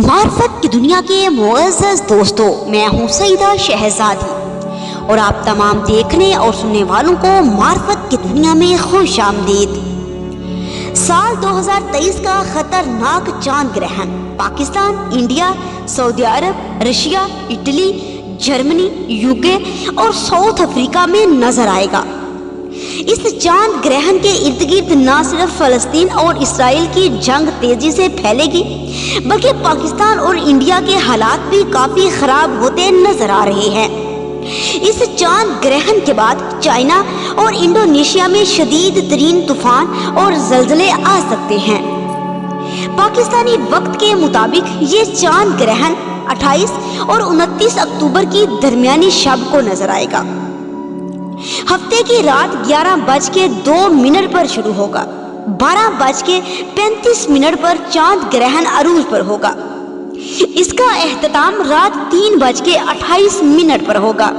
معرفت کی دنیا کے معزز دوستوں، میں ہوں سیدہ شہزادی اور آپ تمام دیکھنے اور سننے والوں کو معرفت کی دنیا میں خوش آمدید۔ سال 2023 کا خطرناک چاند گرہن پاکستان، انڈیا، سعودی عرب، رشیا، اٹلی، جرمنی، یوکے اور ساؤتھ افریقہ میں نظر آئے گا۔ اس چاند گرہن کے ارد گرد نہ صرف فلسطین اور اسرائیل کی جنگ تیزی سے پھیلے گی بلکہ پاکستان اور انڈیا کے حالات بھی کافی خراب ہوتے نظر آ رہے ہیں۔ اس چاند گرہن کے بعد چائنا اور انڈونیشیا میں شدید ترین طوفان اور زلزلے آ سکتے ہیں۔ پاکستانی وقت کے مطابق یہ چاند گرہن 28 اور 29 اکتوبر کی درمیانی شب کو نظر آئے گا۔ ہفتے کی رات 11:02 پر شروع ہوگا۔ 12:35 پر چاند گرہن عروج پر ہوگا۔ اس کا اختتام رات 3:28 پر ہوگا۔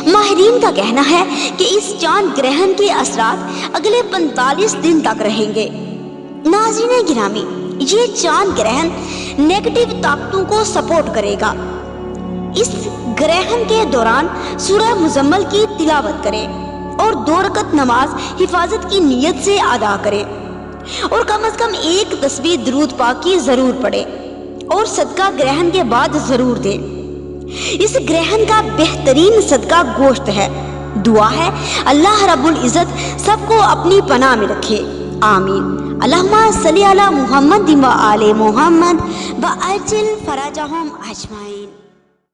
ماہرین کا کہنا ہے کہ اس چاند گرہن کے اثرات اگلے 45 دن تک رہیں گے۔ ناظرین گرامی، یہ چاند گرہن نیگیٹو طاقتوں کو سپورٹ کرے گا۔ اس گرہن کے دوران سورہ مزمل کی تلاوت کریں اور 2 رکعت نماز حفاظت کی نیت سے ادا کریں اور کم از کم 1 تسبیح درود پاک کی ضرور پڑھیں اور صدقہ گرہن کے بعد ضرور دیں۔ اس گرہن کا بہترین صدقہ گوشت ہے۔ دعا ہے اللہ رب العزت سب کو اپنی پناہ میں رکھے، آمین۔ اللہم صلی علی محمد و آل محمد وعجل فرجہم اجمعین۔